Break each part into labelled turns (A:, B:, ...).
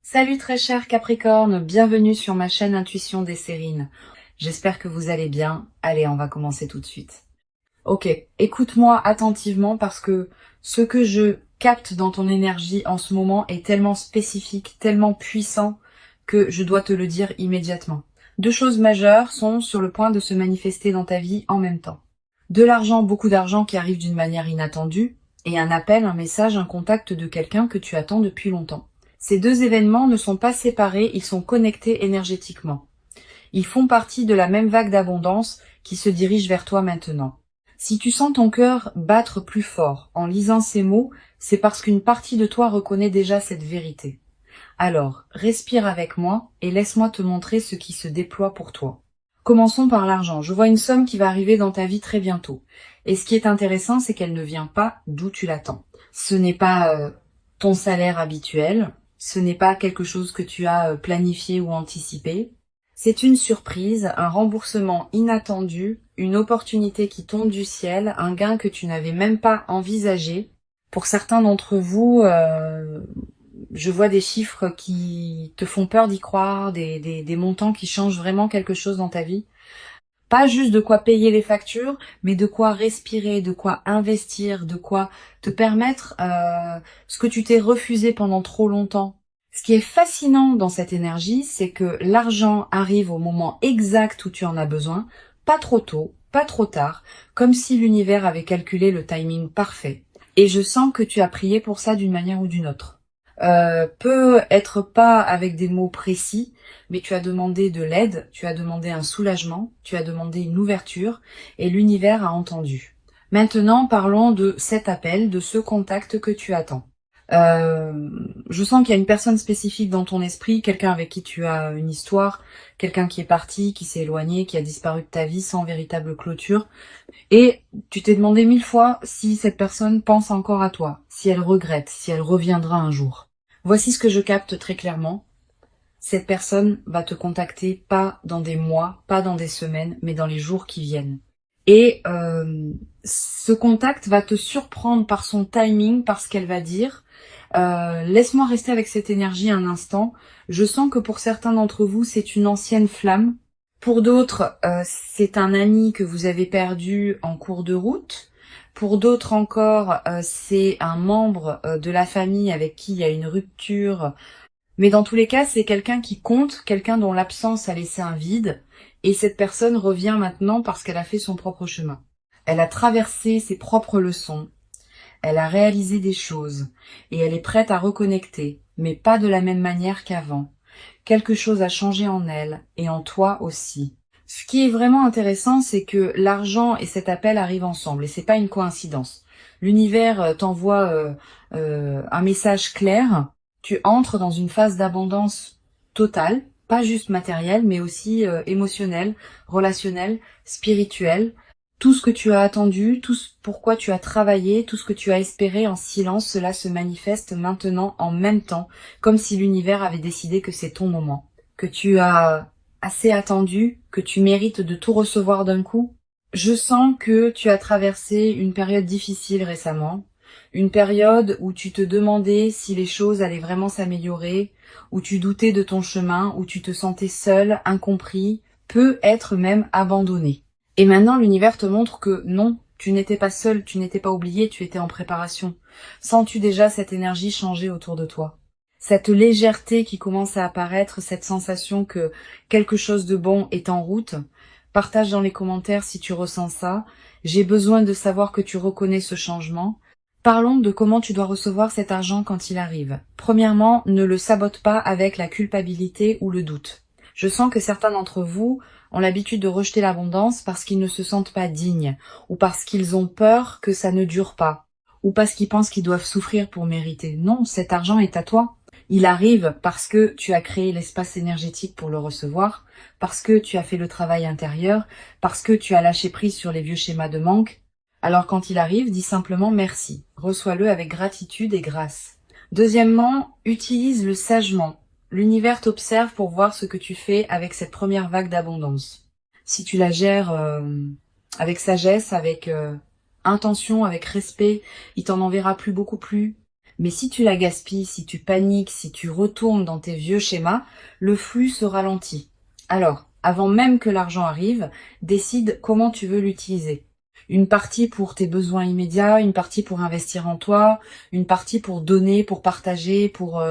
A: Salut très cher Capricorne, bienvenue sur ma chaîne Intuition des Sérines. J'espère que vous allez bien. Allez, on va commencer tout de suite. Ok, écoute-moi attentivement parce que ce que je capte dans ton énergie en ce moment est tellement spécifique, tellement puissant que je dois te le dire immédiatement. Deux choses majeures sont sur le point de se manifester dans ta vie en même temps. De l'argent, beaucoup d'argent qui arrive d'une manière inattendue, et un appel, un message, un contact de quelqu'un que tu attends depuis longtemps. Ces deux événements ne sont pas séparés, ils sont connectés énergétiquement. Ils font partie de la même vague d'abondance qui se dirige vers toi maintenant. Si tu sens ton cœur battre plus fort en lisant ces mots, c'est parce qu'une partie de toi reconnaît déjà cette vérité. Alors, respire avec moi et laisse-moi te montrer ce qui se déploie pour toi. Commençons par l'argent. Je vois une somme qui va arriver dans ta vie très bientôt. Et ce qui est intéressant, c'est qu'elle ne vient pas d'où tu l'attends. Ce n'est pas ton salaire habituel, ce n'est pas quelque chose que tu as planifié ou anticipé. C'est une surprise, un remboursement inattendu, une opportunité qui tombe du ciel, un gain que tu n'avais même pas envisagé. Pour certains d'entre vous, je vois des chiffres qui te font peur d'y croire, des montants qui changent vraiment quelque chose dans ta vie. Pas juste de quoi payer les factures, mais de quoi respirer, de quoi investir, de quoi te permettre ce que tu t'es refusé pendant trop longtemps. Ce qui est fascinant dans cette énergie, c'est que l'argent arrive au moment exact où tu en as besoin, pas trop tôt, pas trop tard, comme si l'univers avait calculé le timing parfait. Et je sens que tu as prié pour ça d'une manière ou d'une autre. Peut être pas avec des mots précis, mais tu as demandé de l'aide, tu as demandé un soulagement, tu as demandé une ouverture, et l'univers a entendu. Maintenant, parlons de cet appel, de ce contact que tu attends. Je sens qu'il y a une personne spécifique dans ton esprit, quelqu'un avec qui tu as une histoire, quelqu'un qui est parti, qui s'est éloigné, qui a disparu de ta vie sans véritable clôture. Et tu t'es demandé 1000 fois si cette personne pense encore à toi, si elle regrette, si elle reviendra un jour. Voici ce que je capte très clairement. Cette personne va te contacter pas dans des mois, pas dans des semaines, mais dans les jours qui viennent. Et ce contact va te surprendre par son timing, par ce qu'elle va dire. Laisse-moi rester avec cette énergie un instant. Je sens que pour certains d'entre vous, c'est une ancienne flamme. Pour d'autres, c'est un ami que vous avez perdu en cours de route. Pour d'autres encore, c'est un membre de la famille avec qui il y a une rupture. Mais dans tous les cas, c'est quelqu'un qui compte, quelqu'un dont l'absence a laissé un vide. Et cette personne revient maintenant parce qu'elle a fait son propre chemin. Elle a traversé ses propres leçons. Elle a réalisé des choses. Et elle est prête à reconnecter, mais pas de la même manière qu'avant. Quelque chose a changé en elle, et en toi aussi. Ce qui est vraiment intéressant, c'est que l'argent et cet appel arrivent ensemble, et c'est pas une coïncidence. L'univers t'envoie un message clair, tu entres dans une phase d'abondance totale, pas juste matérielle, mais aussi émotionnelle, relationnelle, spirituelle. Tout ce que tu as attendu, tout ce pourquoi tu as travaillé, tout ce que tu as espéré en silence, cela se manifeste maintenant en même temps, comme si l'univers avait décidé que c'est ton moment, que tu as assez attendu, que tu mérites de tout recevoir d'un coup. Je sens que tu as traversé une période difficile récemment, une période où tu te demandais si les choses allaient vraiment s'améliorer, où tu doutais de ton chemin, où tu te sentais seul, incompris, peut-être même abandonné. Et maintenant, l'univers te montre que non, tu n'étais pas seul, tu n'étais pas oublié, tu étais en préparation. Sens-tu déjà cette énergie changer autour de toi? Cette légèreté qui commence à apparaître, cette sensation que quelque chose de bon est en route? Partage dans les commentaires si tu ressens ça. J'ai besoin de savoir que tu reconnais ce changement. Parlons de comment tu dois recevoir cet argent quand il arrive. Premièrement, ne le sabote pas avec la culpabilité ou le doute. Je sens que certains d'entre vous ont l'habitude de rejeter l'abondance parce qu'ils ne se sentent pas dignes, ou parce qu'ils ont peur que ça ne dure pas, ou parce qu'ils pensent qu'ils doivent souffrir pour mériter. Non, cet argent est à toi. Il arrive parce que tu as créé l'espace énergétique pour le recevoir, parce que tu as fait le travail intérieur, parce que tu as lâché prise sur les vieux schémas de manque. Alors quand il arrive, dis simplement merci. Reçois-le avec gratitude et grâce. Deuxièmement, utilise-le sagement. L'univers t'observe pour voir ce que tu fais avec cette première vague d'abondance. Si tu la gères avec sagesse, avec intention, avec respect, il t'en enverra plus, beaucoup plus. Mais si tu la gaspilles, si tu paniques, si tu retournes dans tes vieux schémas, le flux se ralentit. Alors, avant même que l'argent arrive, décide comment tu veux l'utiliser. Une partie pour tes besoins immédiats, une partie pour investir en toi, une partie pour donner, pour partager, pour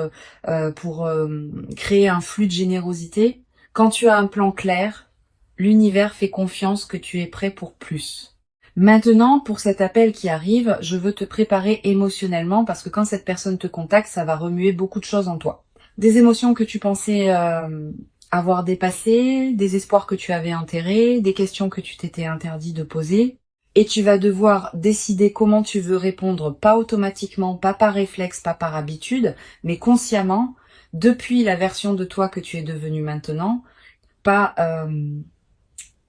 A: créer un flux de générosité. Quand tu as un plan clair, l'univers fait confiance que tu es prêt pour plus. Maintenant, pour cet appel qui arrive, je veux te préparer émotionnellement parce que quand cette personne te contacte, ça va remuer beaucoup de choses en toi. Des émotions que tu pensais avoir dépassées, des espoirs que tu avais enterrés, des questions que tu t'étais interdit de poser. Et tu vas devoir décider comment tu veux répondre, pas automatiquement, pas par réflexe, pas par habitude, mais consciemment, depuis la version de toi que tu es devenue maintenant, pas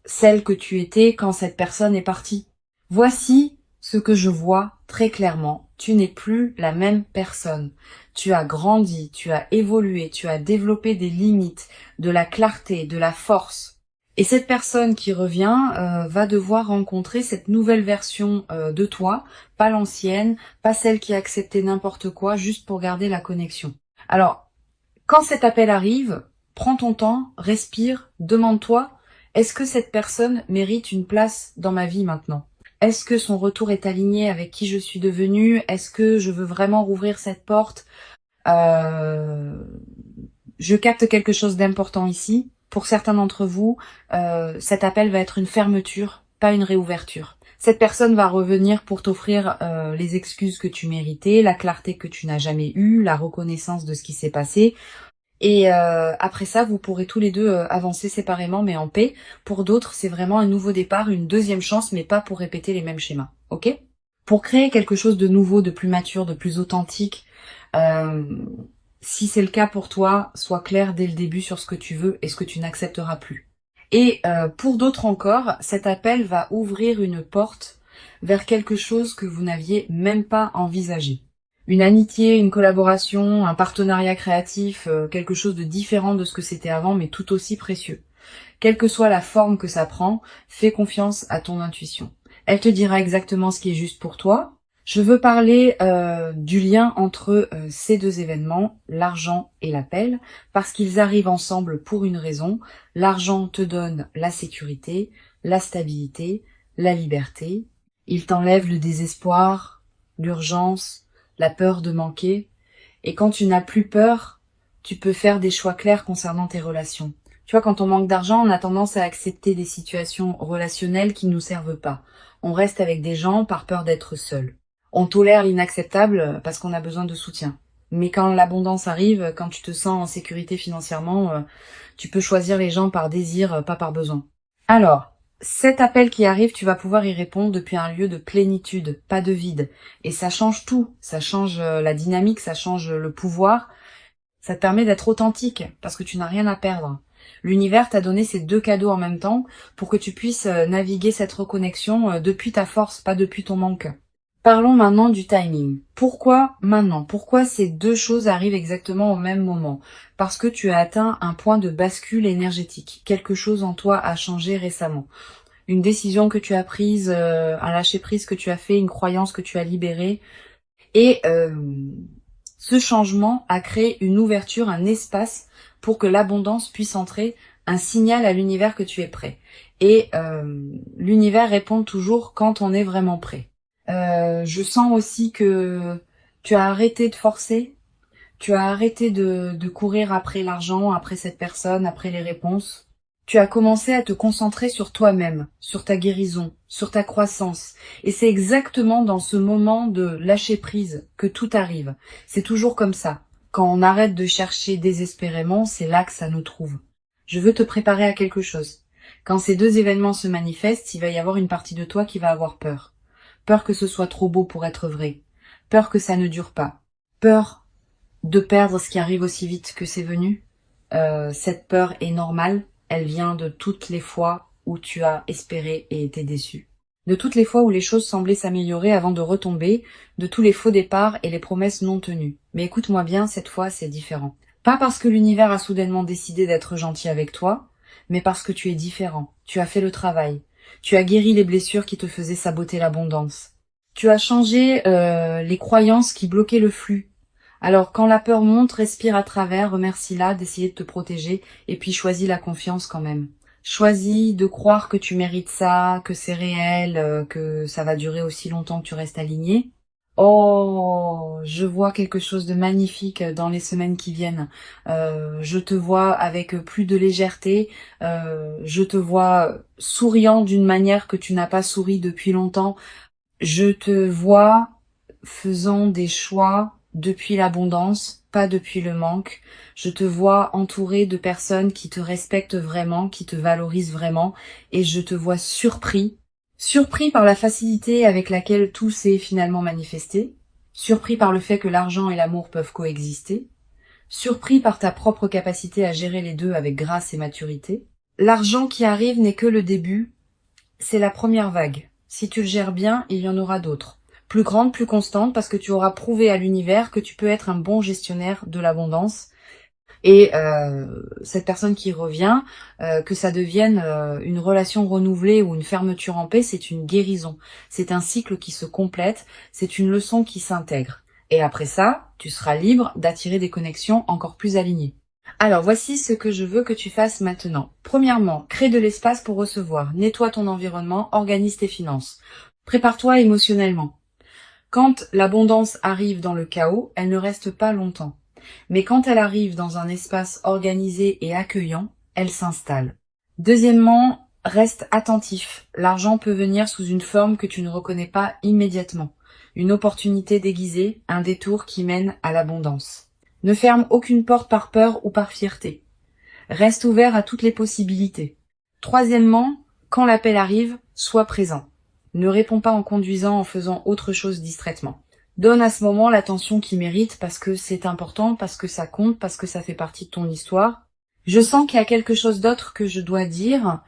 A: celle que tu étais quand cette personne est partie. Voici ce que je vois très clairement. Tu n'es plus la même personne. Tu as grandi, tu as évolué, tu as développé des limites, de la clarté, de la force. Et cette personne qui revient va devoir rencontrer cette nouvelle version de toi, pas l'ancienne, pas celle qui a accepté n'importe quoi juste pour garder la connexion. Alors, quand cet appel arrive, prends ton temps, respire, demande-toi, est-ce que cette personne mérite une place dans ma vie maintenant? Est-ce que son retour est aligné avec qui je suis devenue? Est-ce que je veux vraiment rouvrir cette porte? Je capte quelque chose d'important ici. Pour certains d'entre vous, cet appel va être une fermeture, pas une réouverture. Cette personne va revenir pour t'offrir les excuses que tu méritais, la clarté que tu n'as jamais eue, la reconnaissance de ce qui s'est passé. Et après ça, vous pourrez tous les deux avancer séparément, mais en paix. Pour d'autres, c'est vraiment un nouveau départ, une deuxième chance, mais pas pour répéter les mêmes schémas. Ok? Pour créer quelque chose de nouveau, de plus mature, de plus authentique, si c'est le cas pour toi, sois clair dès le début sur ce que tu veux et ce que tu n'accepteras plus. Et pour d'autres encore, cet appel va ouvrir une porte vers quelque chose que vous n'aviez même pas envisagé. Une amitié, une collaboration, un partenariat créatif, quelque chose de différent de ce que c'était avant, mais tout aussi précieux. Quelle que soit la forme que ça prend, fais confiance à ton intuition. Elle te dira exactement ce qui est juste pour toi. Je veux parler du lien entre ces deux événements, l'argent et l'appel, parce qu'ils arrivent ensemble pour une raison. L'argent te donne la sécurité, la stabilité, la liberté. Il t'enlève le désespoir, l'urgence, la peur de manquer. Et quand tu n'as plus peur, tu peux faire des choix clairs concernant tes relations. Tu vois, quand on manque d'argent, on a tendance à accepter des situations relationnelles qui ne nous servent pas. On reste avec des gens par peur d'être seul. On tolère l'inacceptable parce qu'on a besoin de soutien. Mais quand l'abondance arrive, quand tu te sens en sécurité financièrement, tu peux choisir les gens par désir, pas par besoin. Alors, cet appel qui arrive, tu vas pouvoir y répondre depuis un lieu de plénitude, pas de vide. Et ça change tout. Ça change la dynamique, ça change le pouvoir. Ça te permet d'être authentique parce que tu n'as rien à perdre. L'univers t'a donné ces deux cadeaux en même temps pour que tu puisses naviguer cette reconnexion depuis ta force, pas depuis ton manque. Parlons maintenant du timing. Pourquoi maintenant? Pourquoi ces deux choses arrivent exactement au même moment? Parce que tu as atteint un point de bascule énergétique. Quelque chose en toi a changé récemment. Une décision que tu as prise, un lâcher prise que tu as fait, une croyance que tu as libérée. Et ce changement a créé une ouverture, un espace pour que l'abondance puisse entrer, un signal à l'univers que tu es prêt. Et l'univers répond toujours quand on est vraiment prêt. Je sens aussi que tu as arrêté de forcer, tu as arrêté de courir après l'argent, après cette personne, après les réponses. Tu as commencé à te concentrer sur toi-même, sur ta guérison, sur ta croissance. Et c'est exactement dans ce moment de lâcher prise que tout arrive. C'est toujours comme ça. Quand on arrête de chercher désespérément, c'est là que ça nous trouve. Je veux te préparer à quelque chose. Quand ces deux événements se manifestent, il va y avoir une partie de toi qui va avoir peur. Peur que ce soit trop beau pour être vrai. Peur que ça ne dure pas. Peur de perdre ce qui arrive aussi vite que c'est venu. Cette peur est normale. Elle vient de toutes les fois où tu as espéré et été déçu. De toutes les fois où les choses semblaient s'améliorer avant de retomber, de tous les faux départs et les promesses non tenues. Mais écoute-moi bien, cette fois c'est différent. Pas parce que l'univers a soudainement décidé d'être gentil avec toi, mais parce que tu es différent. Tu as fait le travail. Tu as guéri les blessures qui te faisaient saboter l'abondance. Tu as changé les croyances qui bloquaient le flux. Alors, quand la peur monte, respire à travers, remercie-la d'essayer de te protéger, et puis choisis la confiance quand même. Choisis de croire que tu mérites ça, que c'est réel, que ça va durer aussi longtemps que tu restes aligné. Oh, je vois quelque chose de magnifique dans les semaines qui viennent. Je te vois avec plus de légèreté. Je te vois souriant d'une manière que tu n'as pas souri depuis longtemps. Je te vois faisant des choix depuis l'abondance, pas depuis le manque. Je te vois entouré de personnes qui te respectent vraiment, qui te valorisent vraiment, et je te vois surpris par la facilité avec laquelle tout s'est finalement manifesté, surpris par le fait que l'argent et l'amour peuvent coexister, surpris par ta propre capacité à gérer les deux avec grâce et maturité. L'argent qui arrive n'est que le début, c'est la première vague. Si tu le gères bien, il y en aura d'autres. Plus grandes, plus constantes, parce que tu auras prouvé à l'univers que tu peux être un bon gestionnaire de l'abondance. Et cette personne qui revient, que ça devienne une relation renouvelée ou une fermeture en paix, c'est une guérison. C'est un cycle qui se complète, c'est une leçon qui s'intègre. Et après ça, tu seras libre d'attirer des connexions encore plus alignées. Alors, voici ce que je veux que tu fasses maintenant. Premièrement, crée de l'espace pour recevoir. Nettoie ton environnement, organise tes finances. Prépare-toi émotionnellement. Quand l'abondance arrive dans le chaos, elle ne reste pas longtemps. Mais quand elle arrive dans un espace organisé et accueillant, elle s'installe. Deuxièmement, reste attentif. L'argent peut venir sous une forme que tu ne reconnais pas immédiatement. Une opportunité déguisée, un détour qui mène à l'abondance. Ne ferme aucune porte par peur ou par fierté. Reste ouvert à toutes les possibilités. Troisièmement, quand l'appel arrive, sois présent. Ne réponds pas en conduisant, en faisant autre chose distraitement. Donne à ce moment l'attention qu'il mérite parce que c'est important, parce que ça compte, parce que ça fait partie de ton histoire. Je sens qu'il y a quelque chose d'autre que je dois dire.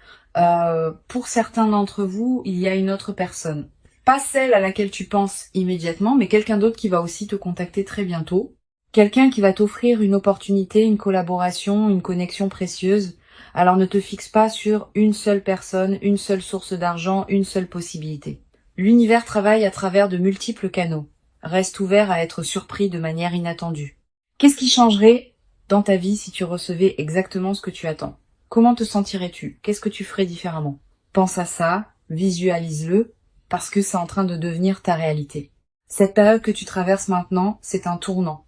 A: Pour certains d'entre vous, il y a une autre personne. Pas celle à laquelle tu penses immédiatement, mais quelqu'un d'autre qui va aussi te contacter très bientôt. Quelqu'un qui va t'offrir une opportunité, une collaboration, une connexion précieuse. Alors ne te fixe pas sur une seule personne, une seule source d'argent, une seule possibilité. L'univers travaille à travers de multiples canaux. Reste ouvert à être surpris de manière inattendue. Qu'est-ce qui changerait dans ta vie si tu recevais exactement ce que tu attends? Comment te sentirais-tu? Qu'est-ce que tu ferais différemment? Pense à ça, visualise-le, parce que c'est en train de devenir ta réalité. Cette période que tu traverses maintenant, c'est un tournant.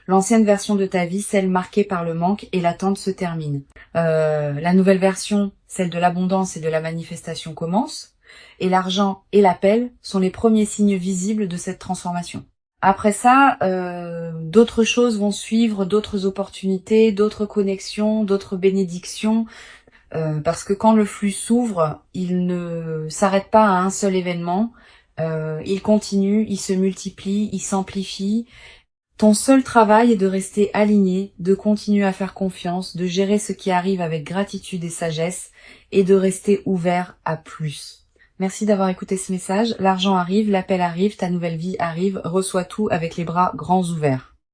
A: L'ancienne version de ta vie, celle marquée par le manque et l'attente, se termine. La nouvelle version, celle de l'abondance et de la manifestation, commence. Et l'argent et l'appel sont les premiers signes visibles de cette transformation. Après ça, d'autres choses vont suivre, d'autres opportunités, d'autres connexions, d'autres bénédictions. Parce que quand le flux s'ouvre, il ne s'arrête pas à un seul événement. Il continue, il se multiplie, il s'amplifie. Ton seul travail est de rester aligné, de continuer à faire confiance, de gérer ce qui arrive avec gratitude et sagesse et de rester ouvert à plus. Merci d'avoir écouté ce message. L'argent arrive, l'appel arrive, ta nouvelle vie arrive. Reçois tout avec les bras grands ouverts.